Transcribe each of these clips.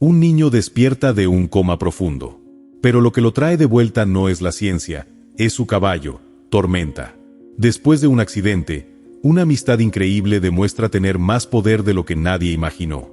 Un niño despierta de un coma profundo. Pero lo que lo trae de vuelta no es la ciencia, es su caballo, Tormenta. Después de un accidente, una amistad increíble demuestra tener más poder de lo que nadie imaginó.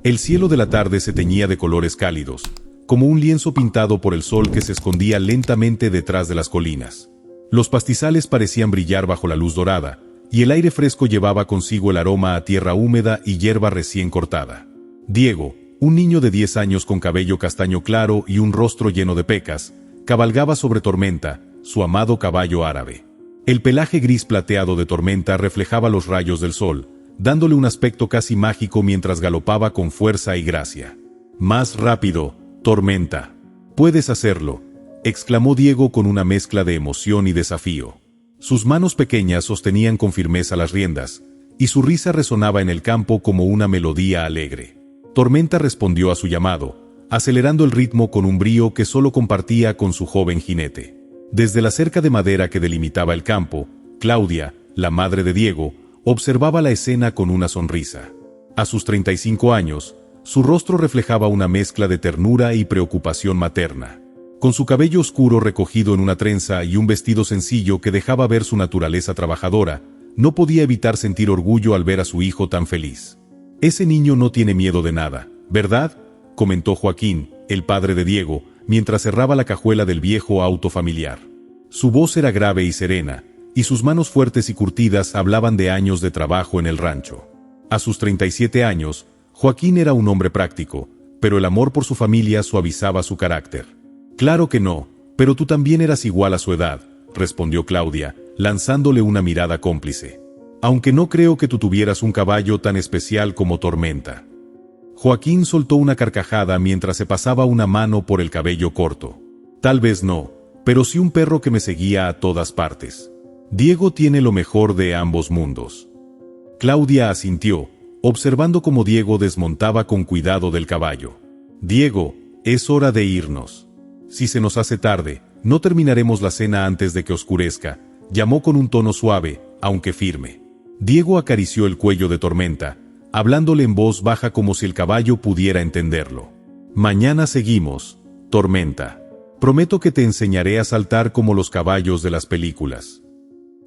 El cielo de la tarde se teñía de colores cálidos, como un lienzo pintado por el sol que se escondía lentamente detrás de las colinas. Los pastizales parecían brillar bajo la luz dorada, y el aire fresco llevaba consigo el aroma a tierra húmeda y hierba recién cortada. Diego, un niño de 10 años con cabello castaño claro y un rostro lleno de pecas, cabalgaba sobre Tormenta, su amado caballo árabe. El pelaje gris plateado de Tormenta reflejaba los rayos del sol, dándole un aspecto casi mágico mientras galopaba con fuerza y gracia. «Más rápido, Tormenta. Puedes hacerlo», exclamó Diego con una mezcla de emoción y desafío. Sus manos pequeñas sostenían con firmeza las riendas, y su risa resonaba en el campo como una melodía alegre. Tormenta respondió a su llamado, acelerando el ritmo con un brío que solo compartía con su joven jinete. Desde la cerca de madera que delimitaba el campo, Claudia, la madre de Diego, observaba la escena con una sonrisa. A sus 35 años, su rostro reflejaba una mezcla de ternura y preocupación materna. Con su cabello oscuro recogido en una trenza y un vestido sencillo que dejaba ver su naturaleza trabajadora, no podía evitar sentir orgullo al ver a su hijo tan feliz. «Ese niño no tiene miedo de nada, ¿verdad?», comentó Joaquín, el padre de Diego, mientras cerraba la cajuela del viejo auto familiar. Su voz era grave y serena, y sus manos fuertes y curtidas hablaban de años de trabajo en el rancho. A sus 37 años, Joaquín era un hombre práctico, pero el amor por su familia suavizaba su carácter. «Claro que no, pero tú también eras igual a su edad», respondió Claudia, lanzándole una mirada cómplice. «Aunque no creo que tú tuvieras un caballo tan especial como Tormenta». Joaquín soltó una carcajada mientras se pasaba una mano por el cabello corto. «Tal vez no, pero sí un perro que me seguía a todas partes. Diego tiene lo mejor de ambos mundos». Claudia asintió, observando cómo Diego desmontaba con cuidado del caballo. «Diego, es hora de irnos. Si se nos hace tarde, no terminaremos la cena antes de que oscurezca», llamó con un tono suave, aunque firme. Diego acarició el cuello de Tormenta, hablándole en voz baja como si el caballo pudiera entenderlo. «Mañana seguimos, Tormenta. Prometo que te enseñaré a saltar como los caballos de las películas».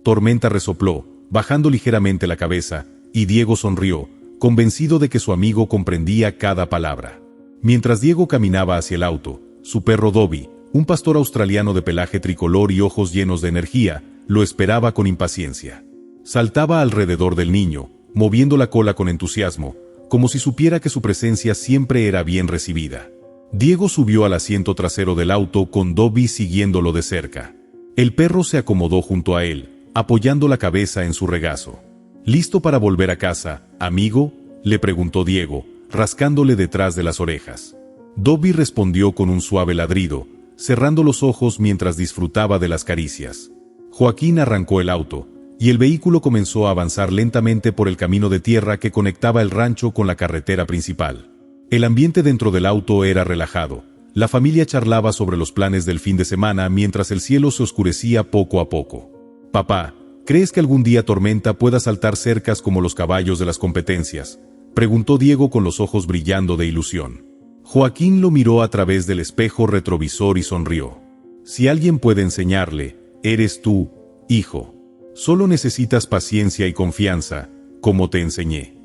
Tormenta resopló, bajando ligeramente la cabeza, y Diego sonrió, convencido de que su amigo comprendía cada palabra. Mientras Diego caminaba hacia el auto, su perro Dobby, un pastor australiano de pelaje tricolor y ojos llenos de energía, lo esperaba con impaciencia. Saltaba alrededor del niño, moviendo la cola con entusiasmo, como si supiera que su presencia siempre era bien recibida. Diego subió al asiento trasero del auto con Dobby siguiéndolo de cerca. El perro se acomodó junto a él, apoyando la cabeza en su regazo. «¿Listo para volver a casa, amigo?», le preguntó Diego, rascándole detrás de las orejas. Dobby respondió con un suave ladrido, cerrando los ojos mientras disfrutaba de las caricias. Joaquín arrancó el auto, y el vehículo comenzó a avanzar lentamente por el camino de tierra que conectaba el rancho con la carretera principal. El ambiente dentro del auto era relajado. La familia charlaba sobre los planes del fin de semana mientras el cielo se oscurecía poco a poco. «Papá, ¿crees que algún día Tormenta pueda saltar cercas como los caballos de las competencias?», preguntó Diego con los ojos brillando de ilusión. Joaquín lo miró a través del espejo retrovisor y sonrió. «Si alguien puede enseñarle, eres tú, hijo. Solo necesitas paciencia y confianza, como te enseñé».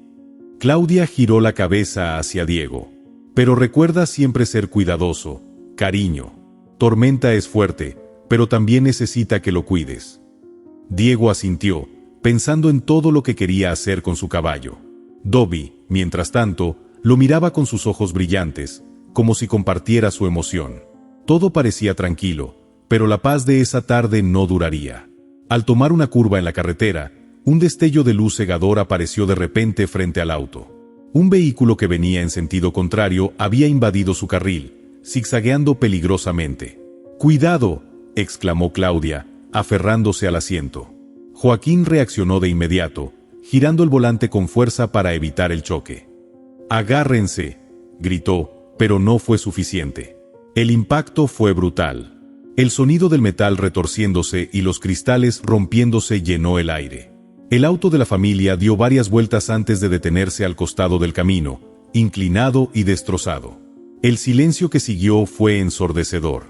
Claudia giró la cabeza hacia Diego. «Pero recuerda siempre ser cuidadoso, cariño. Tormenta es fuerte, pero también necesita que lo cuides». Diego asintió, pensando en todo lo que quería hacer con su caballo. Dobby, mientras tanto, lo miraba con sus ojos brillantes, como si compartiera su emoción. Todo parecía tranquilo, pero la paz de esa tarde no duraría. Al tomar una curva en la carretera, un destello de luz cegador apareció de repente frente al auto. Un vehículo que venía en sentido contrario había invadido su carril, zigzagueando peligrosamente. «¡Cuidado!», exclamó Claudia, aferrándose al asiento. Joaquín reaccionó de inmediato, girando el volante con fuerza para evitar el choque. «¡Agárrense!», gritó, pero no fue suficiente. El impacto fue brutal. El sonido del metal retorciéndose y los cristales rompiéndose llenó el aire. El auto de la familia dio varias vueltas antes de detenerse al costado del camino, inclinado y destrozado. El silencio que siguió fue ensordecedor.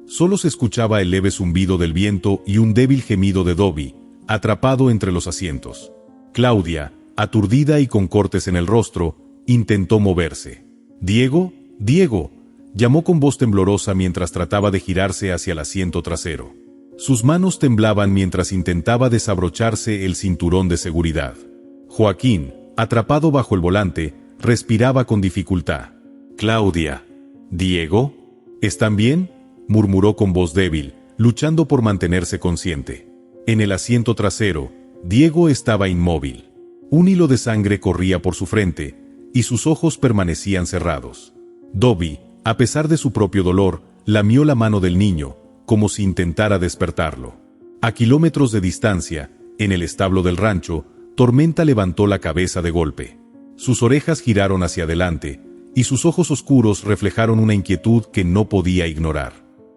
Solo se escuchaba el leve zumbido del viento y un débil gemido de Dobby, atrapado entre los asientos. Claudia, aturdida y con cortes en el rostro, intentó moverse. «Diego, Diego», llamó con voz temblorosa mientras trataba de girarse hacia el asiento trasero. Sus manos temblaban mientras intentaba desabrocharse el cinturón de seguridad. Joaquín, atrapado bajo el volante, respiraba con dificultad. «Claudia, Diego, ¿están bien?», murmuró con voz débil, luchando por mantenerse consciente. En el asiento trasero, Diego estaba inmóvil. Un hilo de sangre corría por su frente, y sus ojos permanecían cerrados. Dobby, a pesar de su propio dolor, lamió la mano del niño, como si intentara despertarlo. A kilómetros de distancia, en el establo del rancho, Tormenta levantó la cabeza de golpe. Sus orejas giraron hacia adelante, y sus ojos oscuros reflejaron una inquietud que no podía ignorar.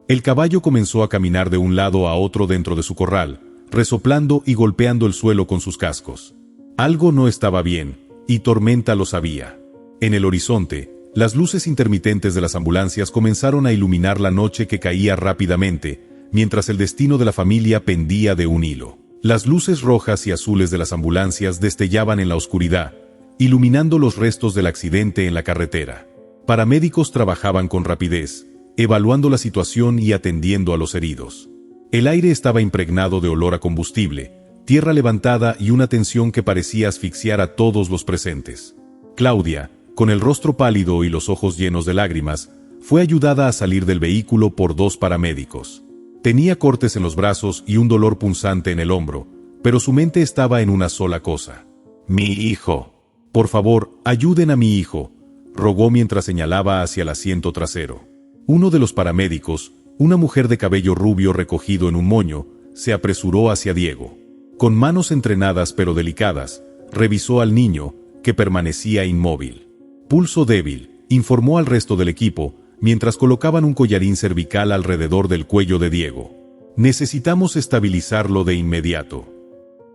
El caballo comenzó a caminar de un lado a otro dentro de su corral, resoplando y golpeando el suelo con sus cascos. Algo no estaba bien, y Tormenta lo sabía. En el horizonte, las luces intermitentes de las ambulancias comenzaron a iluminar la noche que caía rápidamente, mientras el destino de la familia pendía de un hilo. Las luces rojas y azules de las ambulancias destellaban en la oscuridad, iluminando los restos del accidente en la carretera. Paramédicos trabajaban con rapidez, evaluando la situación y atendiendo a los heridos. El aire estaba impregnado de olor a combustible, tierra levantada y una tensión que parecía asfixiar a todos los presentes. Claudia, con el rostro pálido y los ojos llenos de lágrimas, fue ayudada a salir del vehículo por 2 paramédicos. Tenía cortes en los brazos y un dolor punzante en el hombro, pero su mente estaba en una sola cosa. «Mi hijo. Por favor, ayuden a mi hijo», rogó mientras señalaba hacia el asiento trasero. Uno de los paramédicos, una mujer de cabello rubio recogido en un moño, se apresuró hacia Diego. Con manos entrenadas pero delicadas, revisó al niño, que permanecía inmóvil. «Pulso débil», informó al resto del equipo, mientras colocaban un collarín cervical alrededor del cuello de Diego. «Necesitamos estabilizarlo de inmediato».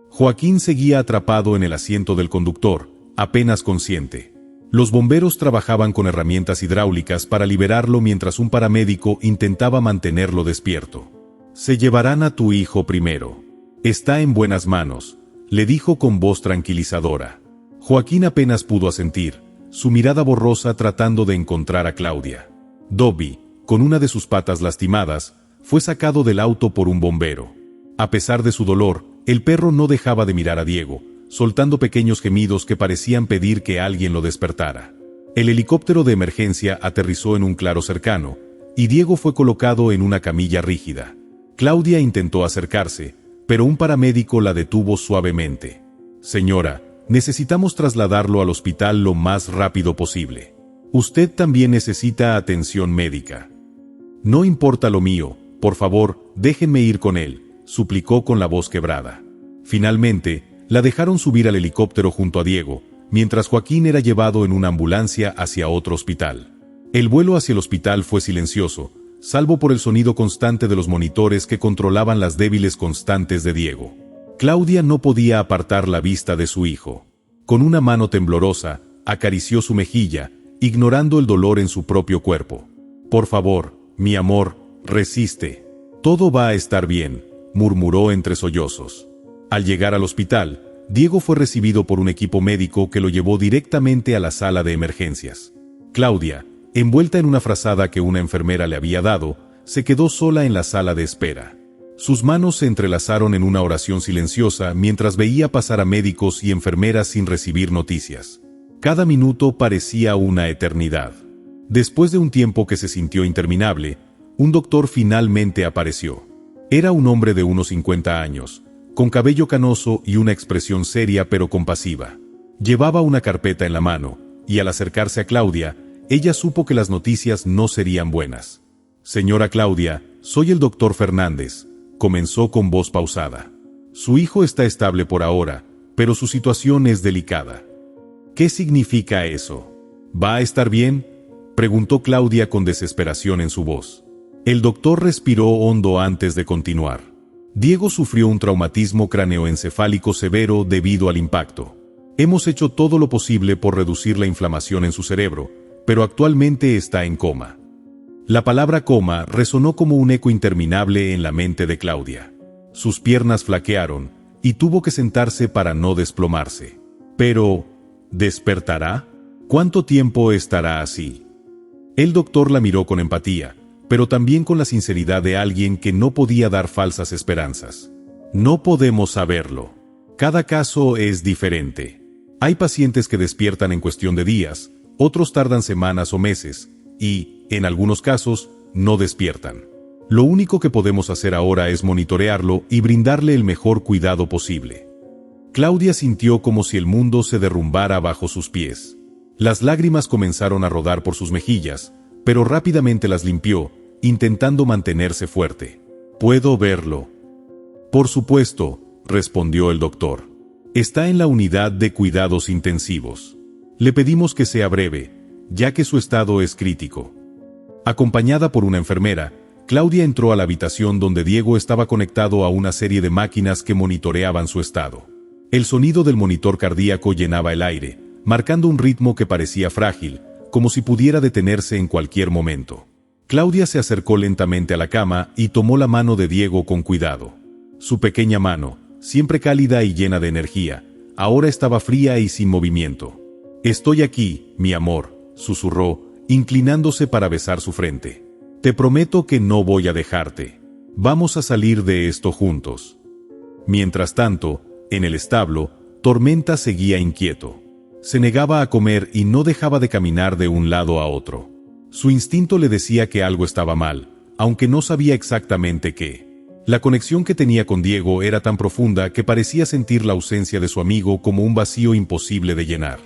Joaquín seguía atrapado en el asiento del conductor, apenas consciente. Los bomberos trabajaban con herramientas hidráulicas para liberarlo mientras un paramédico intentaba mantenerlo despierto. «Se llevarán a tu hijo primero. Está en buenas manos», le dijo con voz tranquilizadora. Joaquín apenas pudo asentir, su mirada borrosa tratando de encontrar a Claudia. Dobby, con una de sus patas lastimadas, fue sacado del auto por un bombero. A pesar de su dolor, el perro no dejaba de mirar a Diego, soltando pequeños gemidos que parecían pedir que alguien lo despertara. El helicóptero de emergencia aterrizó en un claro cercano, y Diego fue colocado en una camilla rígida. Claudia intentó acercarse, pero un paramédico la detuvo suavemente. «Señora, necesitamos trasladarlo al hospital lo más rápido posible. Usted también necesita atención médica». «No importa lo mío, por favor, déjenme ir con él», suplicó con la voz quebrada. Finalmente, la dejaron subir al helicóptero junto a Diego, mientras Joaquín era llevado en una ambulancia hacia otro hospital. El vuelo hacia el hospital fue silencioso, salvo por el sonido constante de los monitores que controlaban las débiles constantes de Diego. Claudia no podía apartar la vista de su hijo. Con una mano temblorosa, acarició su mejilla, ignorando el dolor en su propio cuerpo. «Por favor, mi amor, resiste. Todo va a estar bien», murmuró entre sollozos. Al llegar al hospital, Diego fue recibido por un equipo médico que lo llevó directamente a la sala de emergencias. Claudia, envuelta en una frazada que una enfermera le había dado, se quedó sola en la sala de espera. Sus manos se entrelazaron en una oración silenciosa mientras veía pasar a médicos y enfermeras sin recibir noticias. Cada minuto parecía una eternidad. Después de un tiempo que se sintió interminable, un doctor finalmente apareció. Era un hombre de unos 50 años, con cabello canoso y una expresión seria pero compasiva. Llevaba una carpeta en la mano, y al acercarse a Claudia, ella supo que las noticias no serían buenas. «Señora Claudia, soy el doctor Fernández», comenzó con voz pausada. «Su hijo está estable por ahora, pero su situación es delicada». «¿Qué significa eso? ¿Va a estar bien?», preguntó Claudia con desesperación en su voz. El doctor respiró hondo antes de continuar. Diego sufrió un traumatismo craneoencefálico severo debido al impacto. Hemos hecho todo lo posible por reducir la inflamación en su cerebro, pero actualmente está en coma. La palabra coma resonó como un eco interminable en la mente de Claudia. Sus piernas flaquearon y tuvo que sentarse para no desplomarse. Pero, ¿despertará? ¿Cuánto tiempo estará así? El doctor la miró con empatía, pero también con la sinceridad de alguien que no podía dar falsas esperanzas. No podemos saberlo. Cada caso es diferente. Hay pacientes que despiertan en cuestión de días, otros tardan semanas o meses, y, en algunos casos, no despiertan. Lo único que podemos hacer ahora es monitorearlo y brindarle el mejor cuidado posible. Claudia sintió como si el mundo se derrumbara bajo sus pies. Las lágrimas comenzaron a rodar por sus mejillas, pero rápidamente las limpió, intentando mantenerse fuerte. «¿Puedo verlo?» «Por supuesto», respondió el doctor. «Está en la unidad de cuidados intensivos. Le pedimos que sea breve, ya que su estado es crítico». Acompañada por una enfermera, Claudia entró a la habitación donde Diego estaba conectado a una serie de máquinas que monitoreaban su estado. El sonido del monitor cardíaco llenaba el aire, marcando un ritmo que parecía frágil, como si pudiera detenerse en cualquier momento. Claudia se acercó lentamente a la cama y tomó la mano de Diego con cuidado. Su pequeña mano, siempre cálida y llena de energía, ahora estaba fría y sin movimiento. «Estoy aquí, mi amor», susurró, inclinándose para besar su frente. «Te prometo que no voy a dejarte. Vamos a salir de esto juntos». Mientras tanto, en el establo, Tormenta seguía inquieto. Se negaba a comer y no dejaba de caminar de un lado a otro. Su instinto le decía que algo estaba mal, aunque no sabía exactamente qué. La conexión que tenía con Diego era tan profunda que parecía sentir la ausencia de su amigo como un vacío imposible de llenar.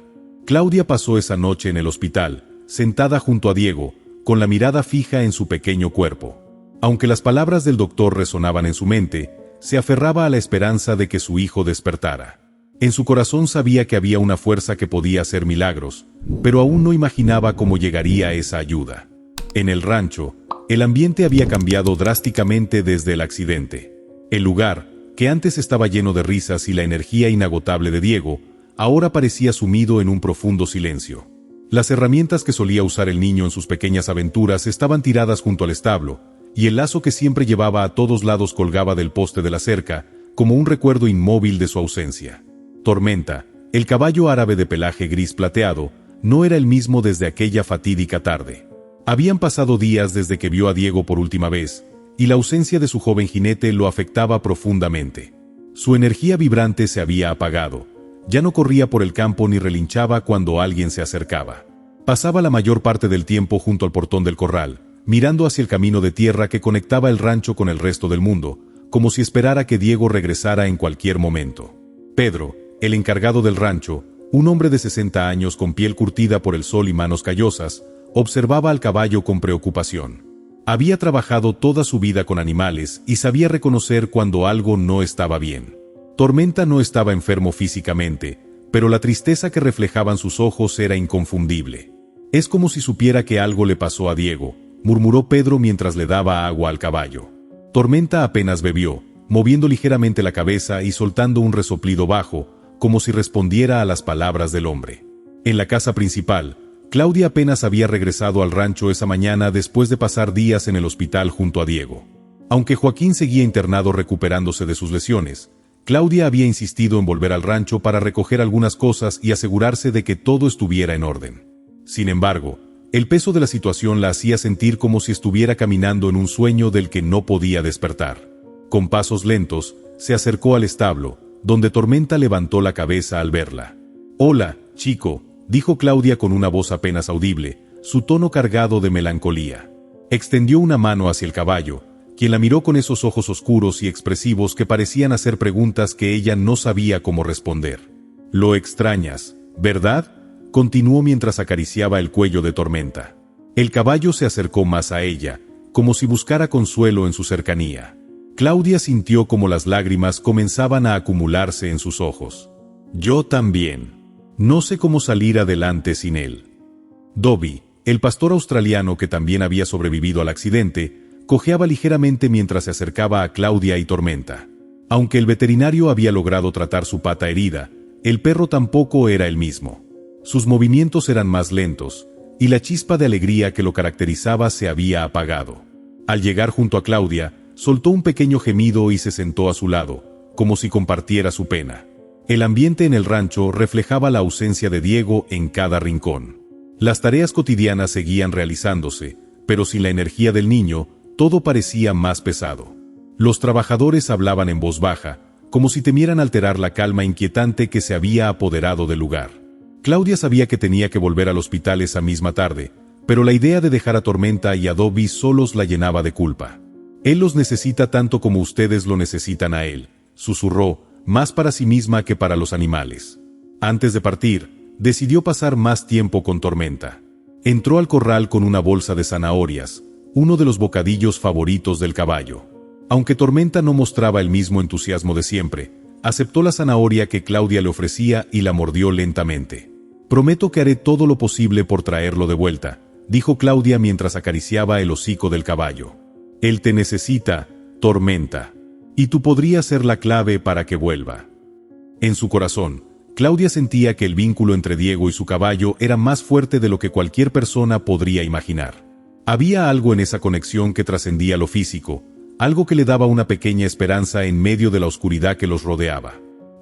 Claudia pasó esa noche en el hospital, sentada junto a Diego, con la mirada fija en su pequeño cuerpo. Aunque las palabras del doctor resonaban en su mente, se aferraba a la esperanza de que su hijo despertara. En su corazón sabía que había una fuerza que podía hacer milagros, pero aún no imaginaba cómo llegaría esa ayuda. En el rancho, el ambiente había cambiado drásticamente desde el accidente. El lugar, que antes estaba lleno de risas y la energía inagotable de Diego, ahora parecía sumido en un profundo silencio. Las herramientas que solía usar el niño en sus pequeñas aventuras estaban tiradas junto al establo, y el lazo que siempre llevaba a todos lados colgaba del poste de la cerca, como un recuerdo inmóvil de su ausencia. Tormenta, el caballo árabe de pelaje gris plateado, no era el mismo desde aquella fatídica tarde. Habían pasado días desde que vio a Diego por última vez, y la ausencia de su joven jinete lo afectaba profundamente. Su energía vibrante se había apagado. Ya no corría por el campo ni relinchaba cuando alguien se acercaba. Pasaba la mayor parte del tiempo junto al portón del corral, mirando hacia el camino de tierra que conectaba el rancho con el resto del mundo, como si esperara que Diego regresara en cualquier momento. Pedro, el encargado del rancho, un hombre de 60 años con piel curtida por el sol y manos callosas, observaba al caballo con preocupación. Había trabajado toda su vida con animales y sabía reconocer cuando algo no estaba bien. Tormenta no estaba enfermo físicamente, pero la tristeza que reflejaban sus ojos era inconfundible. «Es como si supiera que algo le pasó a Diego», murmuró Pedro mientras le daba agua al caballo. Tormenta apenas bebió, moviendo ligeramente la cabeza y soltando un resoplido bajo, como si respondiera a las palabras del hombre. En la casa principal, Claudia apenas había regresado al rancho esa mañana después de pasar días en el hospital junto a Diego. Aunque Joaquín seguía internado recuperándose de sus lesiones, Claudia había insistido en volver al rancho para recoger algunas cosas y asegurarse de que todo estuviera en orden. Sin embargo, el peso de la situación la hacía sentir como si estuviera caminando en un sueño del que no podía despertar. Con pasos lentos, se acercó al establo, donde Tormenta levantó la cabeza al verla. «Hola, chico», dijo Claudia con una voz apenas audible, su tono cargado de melancolía. Extendió una mano hacia el caballo, quien la miró con esos ojos oscuros y expresivos que parecían hacer preguntas que ella no sabía cómo responder. «Lo extrañas, ¿verdad?», continuó mientras acariciaba el cuello de Tormenta. El caballo se acercó más a ella, como si buscara consuelo en su cercanía. Claudia sintió como las lágrimas comenzaban a acumularse en sus ojos. «Yo también. No sé cómo salir adelante sin él». Dobby, el pastor australiano que también había sobrevivido al accidente, cojeaba ligeramente mientras se acercaba a Claudia y Tormenta. Aunque el veterinario había logrado tratar su pata herida, el perro tampoco era el mismo. Sus movimientos eran más lentos, y la chispa de alegría que lo caracterizaba se había apagado. Al llegar junto a Claudia, soltó un pequeño gemido y se sentó a su lado, como si compartiera su pena. El ambiente en el rancho reflejaba la ausencia de Diego en cada rincón. Las tareas cotidianas seguían realizándose, pero sin la energía del niño, todo parecía más pesado. Los trabajadores hablaban en voz baja, como si temieran alterar la calma inquietante que se había apoderado del lugar. Claudia sabía que tenía que volver al hospital esa misma tarde, pero la idea de dejar a Tormenta y a Dobby solos la llenaba de culpa. Él los necesita tanto como ustedes lo necesitan a él, susurró, más para sí misma que para los animales. Antes de partir, decidió pasar más tiempo con Tormenta. Entró al corral con una bolsa de zanahorias, uno de los bocadillos favoritos del caballo. Aunque Tormenta no mostraba el mismo entusiasmo de siempre, aceptó la zanahoria que Claudia le ofrecía y la mordió lentamente. «Prometo que haré todo lo posible por traerlo de vuelta», dijo Claudia mientras acariciaba el hocico del caballo. «Él te necesita, Tormenta. Y tú podrías ser la clave para que vuelva». En su corazón, Claudia sentía que el vínculo entre Diego y su caballo era más fuerte de lo que cualquier persona podría imaginar. Había algo en esa conexión que trascendía lo físico, algo que le daba una pequeña esperanza en medio de la oscuridad que los rodeaba.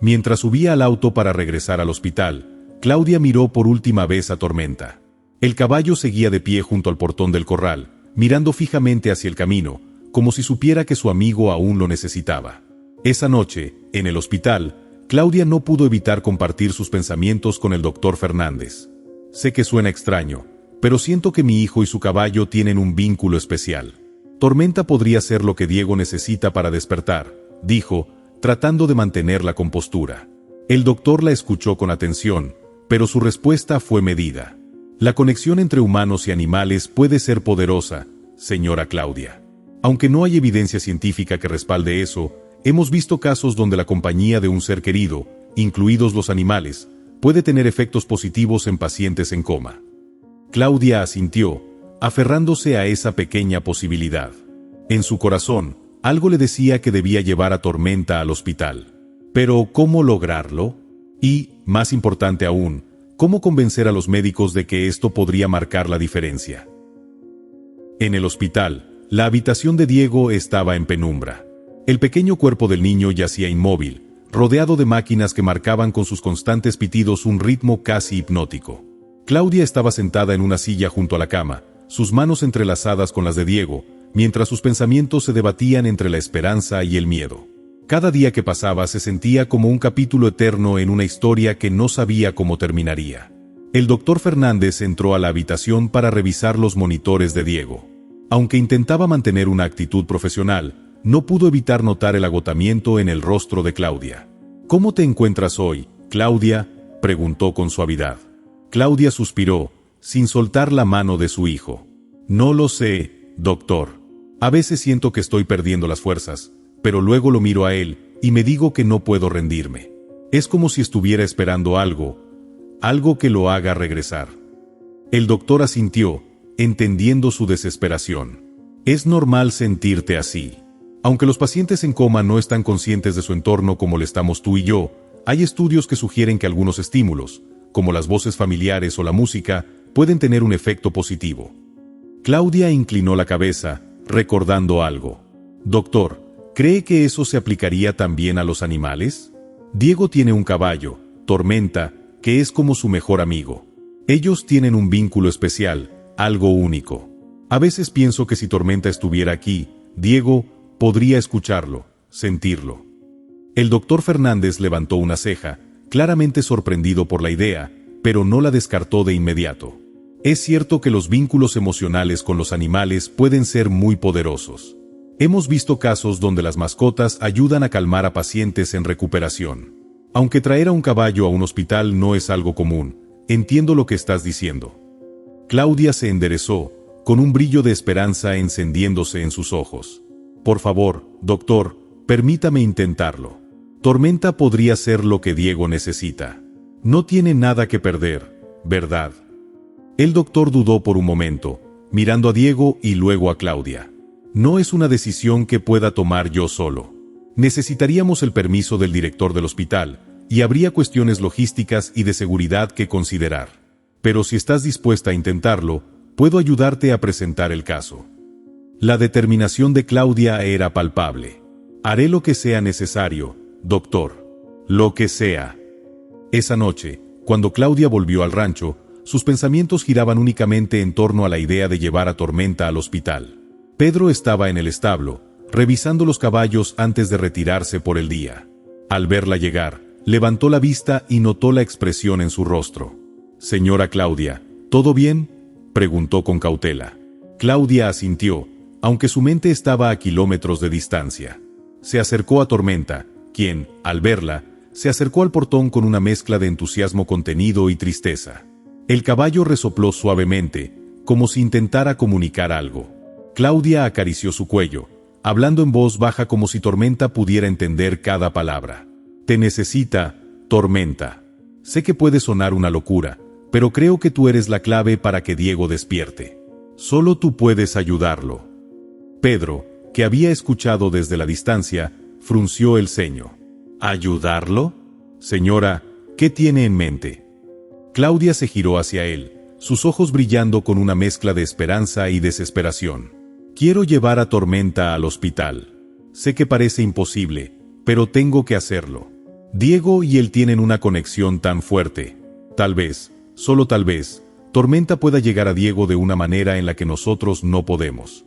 Mientras subía al auto para regresar al hospital, Claudia miró por última vez a Tormenta. El caballo seguía de pie junto al portón del corral, mirando fijamente hacia el camino, como si supiera que su amigo aún lo necesitaba. Esa noche, en el hospital, Claudia no pudo evitar compartir sus pensamientos con el doctor Fernández. «Sé que suena extraño, pero siento que mi hijo y su caballo tienen un vínculo especial. Tormenta podría ser lo que Diego necesita para despertar», dijo, tratando de mantener la compostura. El doctor la escuchó con atención, pero su respuesta fue medida. «La conexión entre humanos y animales puede ser poderosa, señora Claudia. Aunque no hay evidencia científica que respalde eso, hemos visto casos donde la compañía de un ser querido, incluidos los animales, puede tener efectos positivos en pacientes en coma». Claudia asintió, aferrándose a esa pequeña posibilidad. En su corazón, algo le decía que debía llevar a Tormenta al hospital. Pero ¿cómo lograrlo? Y, más importante aún, ¿cómo convencer a los médicos de que esto podría marcar la diferencia? En el hospital, la habitación de Diego estaba en penumbra. El pequeño cuerpo del niño yacía inmóvil, rodeado de máquinas que marcaban con sus constantes pitidos un ritmo casi hipnótico. Claudia estaba sentada en una silla junto a la cama, sus manos entrelazadas con las de Diego, mientras sus pensamientos se debatían entre la esperanza y el miedo. Cada día que pasaba se sentía como un capítulo eterno en una historia que no sabía cómo terminaría. El doctor Fernández entró a la habitación para revisar los monitores de Diego. Aunque intentaba mantener una actitud profesional, no pudo evitar notar el agotamiento en el rostro de Claudia. «¿Cómo te encuentras hoy, Claudia?», preguntó con suavidad. Claudia suspiró, sin soltar la mano de su hijo. «No lo sé, doctor. A veces siento que estoy perdiendo las fuerzas, pero luego lo miro a él y me digo que no puedo rendirme. Es como si estuviera esperando algo que lo haga regresar». El doctor asintió, entendiendo su desesperación. «Es normal sentirte así. Aunque los pacientes en coma no están conscientes de su entorno como lo estamos tú y yo, hay estudios que sugieren que algunos estímulos, como las voces familiares o la música, pueden tener un efecto positivo». Claudia inclinó la cabeza, recordando algo. «Doctor, ¿cree que eso se aplicaría también a los animales? Diego tiene un caballo, Tormenta, que es como su mejor amigo. Ellos tienen un vínculo especial, algo único. A veces pienso que si Tormenta estuviera aquí, Diego podría escucharlo, sentirlo». El doctor Fernández levantó una ceja, claramente sorprendido por la idea, pero no la descartó de inmediato. «Es cierto que los vínculos emocionales con los animales pueden ser muy poderosos. Hemos visto casos donde las mascotas ayudan a calmar a pacientes en recuperación. Aunque traer a un caballo a un hospital no es algo común, entiendo lo que estás diciendo». Claudia se enderezó, con un brillo de esperanza encendiéndose en sus ojos. «Por favor, doctor, permítame intentarlo. Tormenta podría ser lo que Diego necesita. No tiene nada que perder, ¿verdad?». El doctor dudó por un momento, mirando a Diego y luego a Claudia. «No es una decisión que pueda tomar yo solo. Necesitaríamos el permiso del director del hospital, y habría cuestiones logísticas y de seguridad que considerar. Pero si estás dispuesta a intentarlo, puedo ayudarte a presentar el caso. La determinación de Claudia era palpable. Haré lo que sea necesario, doctor. Lo que sea. Esa noche, cuando Claudia volvió al rancho, sus pensamientos giraban únicamente en torno a la idea de llevar a Tormenta al hospital. Pedro estaba en el establo, revisando los caballos antes de retirarse por el día. Al verla llegar, levantó la vista y notó la expresión en su rostro. «Señora Claudia, ¿todo bien?», preguntó con cautela. Claudia asintió, aunque su mente estaba a kilómetros de distancia. Se acercó a Tormenta, quien, al verla, se acercó al portón con una mezcla de entusiasmo contenido y tristeza. El caballo resopló suavemente, como si intentara comunicar algo. Claudia acarició su cuello, hablando en voz baja como si Tormenta pudiera entender cada palabra. «Te necesita, Tormenta. Sé que puede sonar una locura, pero creo que tú eres la clave para que Diego despierte. Solo tú puedes ayudarlo». Pedro, que había escuchado desde la distancia, frunció el ceño. «¿Ayudarlo? Señora, ¿qué tiene en mente?». Claudia se giró hacia él, sus ojos brillando con una mezcla de esperanza y desesperación. «Quiero llevar a Tormenta al hospital. Sé que parece imposible, pero tengo que hacerlo. Diego y él tienen una conexión tan fuerte. Tal vez, solo tal vez, Tormenta pueda llegar a Diego de una manera en la que nosotros no podemos».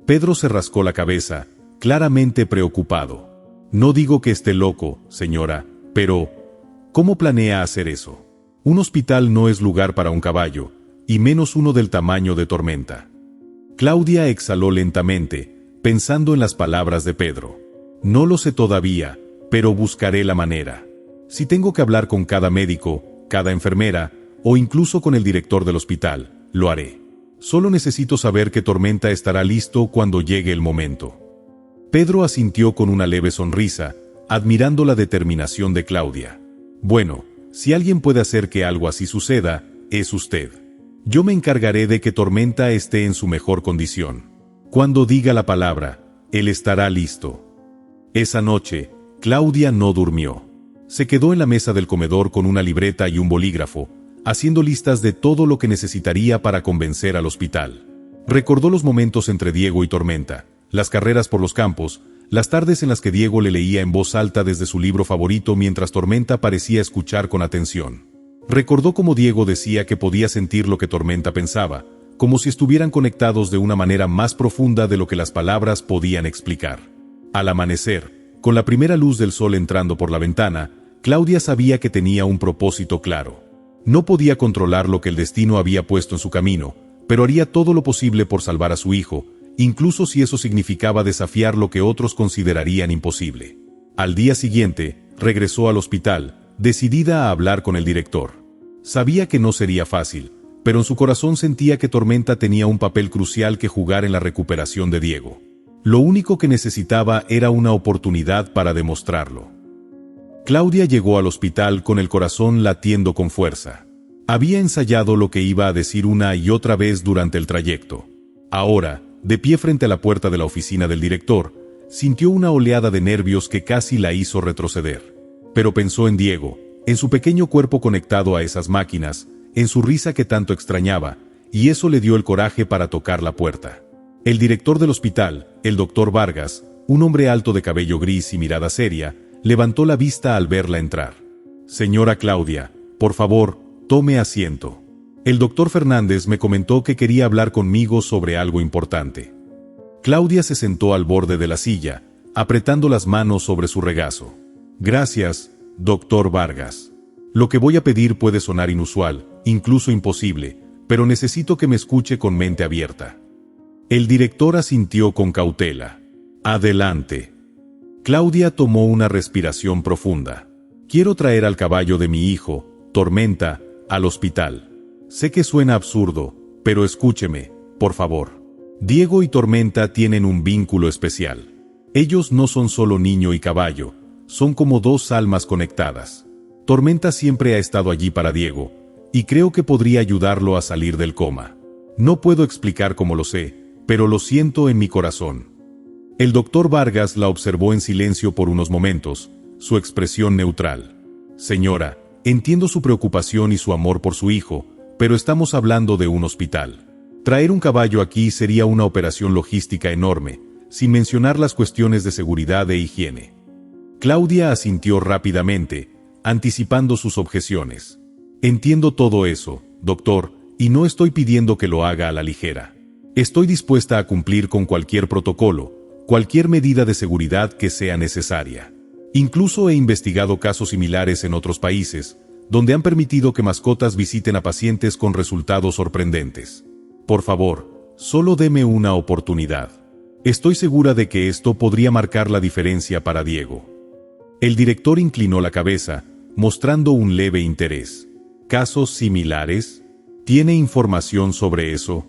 Pedro se rascó la cabeza, claramente preocupado. «No digo que esté loco, señora, pero ¿cómo planea hacer eso? Un hospital no es lugar para un caballo, y menos uno del tamaño de Tormenta». Claudia exhaló lentamente, pensando en las palabras de Pedro. «No lo sé todavía, pero buscaré la manera. Si tengo que hablar con cada médico, cada enfermera, o incluso con el director del hospital, lo haré. Solo necesito saber que Tormenta estará listo cuando llegue el momento». Pedro asintió con una leve sonrisa, admirando la determinación de Claudia. «Bueno, si alguien puede hacer que algo así suceda, es usted. Yo me encargaré de que Tormenta esté en su mejor condición. Cuando diga la palabra, él estará listo». Esa noche, Claudia no durmió. Se quedó en la mesa del comedor con una libreta y un bolígrafo, haciendo listas de todo lo que necesitaría para convencer al hospital. Recordó los momentos entre Diego y Tormenta, las carreras por los campos, las tardes en las que Diego le leía en voz alta desde su libro favorito mientras Tormenta parecía escuchar con atención. Recordó cómo Diego decía que podía sentir lo que Tormenta pensaba, como si estuvieran conectados de una manera más profunda de lo que las palabras podían explicar. Al amanecer, con la primera luz del sol entrando por la ventana, Claudia sabía que tenía un propósito claro. No podía controlar lo que el destino había puesto en su camino, pero haría todo lo posible por salvar a su hijo, incluso si eso significaba desafiar lo que otros considerarían imposible. Al día siguiente, regresó al hospital, decidida a hablar con el director. Sabía que no sería fácil, pero en su corazón sentía que Tormenta tenía un papel crucial que jugar en la recuperación de Diego. Lo único que necesitaba era una oportunidad para demostrarlo. Claudia llegó al hospital con el corazón latiendo con fuerza. Había ensayado lo que iba a decir una y otra vez durante el trayecto. Ahora, de pie frente a la puerta de la oficina del director, sintió una oleada de nervios que casi la hizo retroceder. Pero pensó en Diego, en su pequeño cuerpo conectado a esas máquinas, en su risa que tanto extrañaba, y eso le dio el coraje para tocar la puerta. El director del hospital, el doctor Vargas, un hombre alto de cabello gris y mirada seria, levantó la vista al verla entrar. «Señora Claudia, por favor, tome asiento. El doctor Fernández me comentó que quería hablar conmigo sobre algo importante». Claudia se sentó al borde de la silla, apretando las manos sobre su regazo. «Gracias, doctor Vargas. Lo que voy a pedir puede sonar inusual, incluso imposible, pero necesito que me escuche con mente abierta». El director asintió con cautela. «Adelante». Claudia tomó una respiración profunda. «Quiero traer al caballo de mi hijo, Tormenta, al hospital. Sé que suena absurdo, pero escúcheme, por favor. Diego y Tormenta tienen un vínculo especial. Ellos no son solo niño y caballo, son como dos almas conectadas. Tormenta siempre ha estado allí para Diego, y creo que podría ayudarlo a salir del coma. No puedo explicar cómo lo sé, pero lo siento en mi corazón». El doctor Vargas la observó en silencio por unos momentos, su expresión neutral. Señora, entiendo su preocupación y su amor por su hijo, pero estamos hablando de un hospital. Traer un caballo aquí sería una operación logística enorme, sin mencionar las cuestiones de seguridad e higiene. Claudia asintió rápidamente, anticipando sus objeciones. Entiendo todo eso, doctor, y no estoy pidiendo que lo haga a la ligera. Estoy dispuesta a cumplir con cualquier protocolo, cualquier medida de seguridad que sea necesaria. Incluso he investigado casos similares en otros países, donde han permitido que mascotas visiten a pacientes con resultados sorprendentes. Por favor, solo deme una oportunidad. Estoy segura de que esto podría marcar la diferencia para Diego. El director inclinó la cabeza, mostrando un leve interés. ¿Casos similares? ¿Tiene información sobre eso?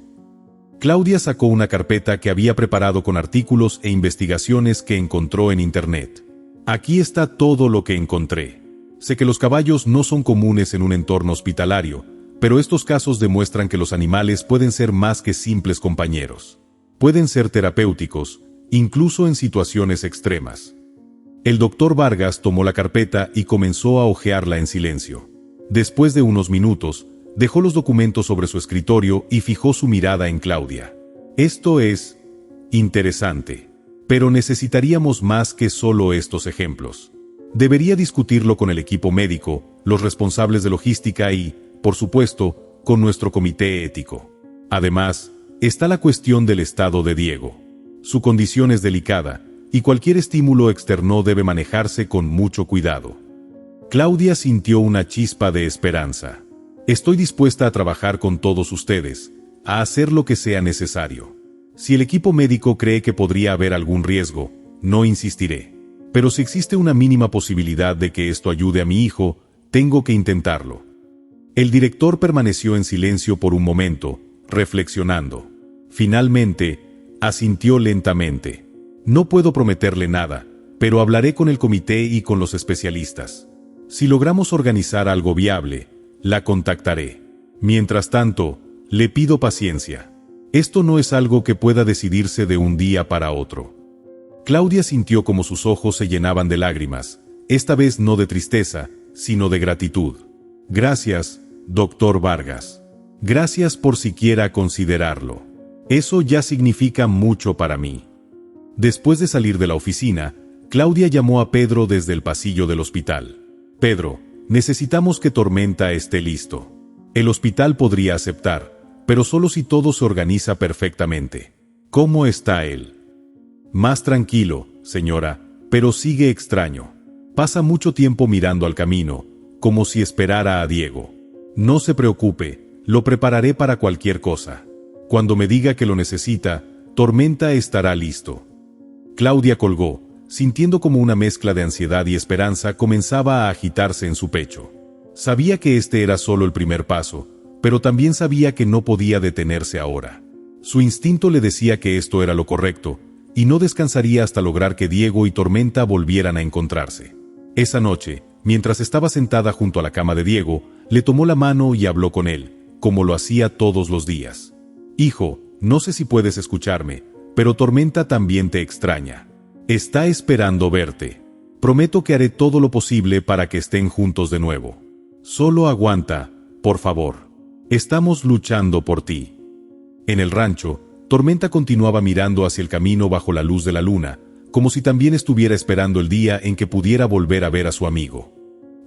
Claudia sacó una carpeta que había preparado con artículos e investigaciones que encontró en Internet. Aquí está todo lo que encontré. Sé que los caballos no son comunes en un entorno hospitalario, pero estos casos demuestran que los animales pueden ser más que simples compañeros. Pueden ser terapéuticos, incluso en situaciones extremas. El doctor Vargas tomó la carpeta y comenzó a hojearla en silencio. Después de unos minutos, dejó los documentos sobre su escritorio y fijó su mirada en Claudia. Esto es interesante, pero necesitaríamos más que solo estos ejemplos. Debería discutirlo con el equipo médico, los responsables de logística y, por supuesto, con nuestro comité ético. Además, está la cuestión del estado de Diego. Su condición es delicada, y cualquier estímulo externo debe manejarse con mucho cuidado. Claudia sintió una chispa de esperanza. Estoy dispuesta a trabajar con todos ustedes, a hacer lo que sea necesario. Si el equipo médico cree que podría haber algún riesgo, no insistiré. Pero si existe una mínima posibilidad de que esto ayude a mi hijo, tengo que intentarlo. El director permaneció en silencio por un momento, reflexionando. Finalmente, asintió lentamente. No puedo prometerle nada, pero hablaré con el comité y con los especialistas. Si logramos organizar algo viable, la contactaré. Mientras tanto, le pido paciencia. Esto no es algo que pueda decidirse de un día para otro. Claudia sintió como sus ojos se llenaban de lágrimas, esta vez no de tristeza, sino de gratitud. Gracias, doctor Vargas. Gracias por siquiera considerarlo. Eso ya significa mucho para mí. Después de salir de la oficina, Claudia llamó a Pedro desde el pasillo del hospital. Pedro, necesitamos que Tormenta esté listo. El hospital podría aceptar, pero solo si todo se organiza perfectamente. ¿Cómo está él? Más tranquilo, señora, pero sigue extraño. Pasa mucho tiempo mirando al camino, como si esperara a Diego. No se preocupe, lo prepararé para cualquier cosa. Cuando me diga que lo necesita, Tormenta estará listo. Claudia colgó, sintiendo como una mezcla de ansiedad y esperanza comenzaba a agitarse en su pecho. Sabía que este era solo el primer paso, pero también sabía que no podía detenerse ahora. Su instinto le decía que esto era lo correcto, y no descansaría hasta lograr que Diego y Tormenta volvieran a encontrarse. Esa noche, mientras estaba sentada junto a la cama de Diego, le tomó la mano y habló con él, como lo hacía todos los días. Hijo, no sé si puedes escucharme, pero Tormenta también te extraña. Está esperando verte. Prometo que haré todo lo posible para que estén juntos de nuevo. Solo aguanta, por favor. Estamos luchando por ti. En el rancho, Tormenta continuaba mirando hacia el camino bajo la luz de la luna, como si también estuviera esperando el día en que pudiera volver a ver a su amigo.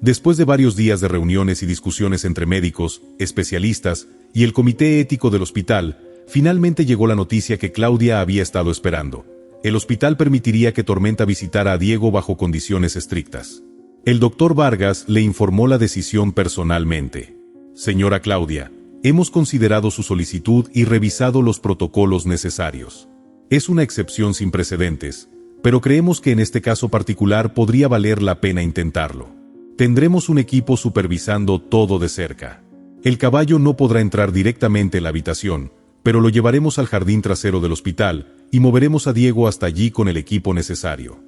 Después de varios días de reuniones y discusiones entre médicos, especialistas y el comité ético del hospital, finalmente llegó la noticia que Claudia había estado esperando. El hospital permitiría que Tormenta visitara a Diego bajo condiciones estrictas. El doctor Vargas le informó la decisión personalmente. Señora Claudia, hemos considerado su solicitud y revisado los protocolos necesarios. Es una excepción sin precedentes, pero creemos que en este caso particular podría valer la pena intentarlo. Tendremos un equipo supervisando todo de cerca. El caballo no podrá entrar directamente en la habitación, pero lo llevaremos al jardín trasero del hospital y moveremos a Diego hasta allí con el equipo necesario.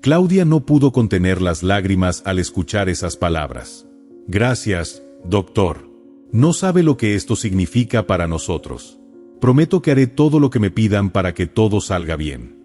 Claudia no pudo contener las lágrimas al escuchar esas palabras. Gracias, doctor. No sabe lo que esto significa para nosotros. Prometo que haré todo lo que me pidan para que todo salga bien.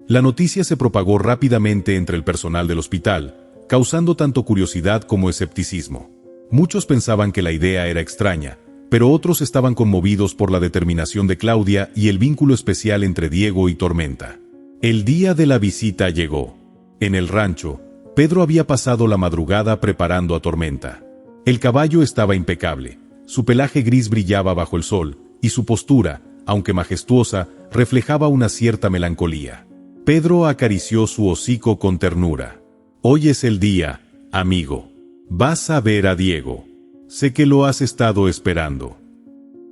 La noticia se propagó rápidamente entre el personal del hospital, causando tanto curiosidad como escepticismo. Muchos pensaban que la idea era extraña, pero otros estaban conmovidos por la determinación de Claudia y el vínculo especial entre Diego y Tormenta. El día de la visita llegó. En el rancho, Pedro había pasado la madrugada preparando a Tormenta. El caballo estaba impecable, su pelaje gris brillaba bajo el sol, y su postura, aunque majestuosa, reflejaba una cierta melancolía. Pedro acarició su hocico con ternura. «Hoy es el día, amigo. Vas a ver a Diego. Sé que lo has estado esperando».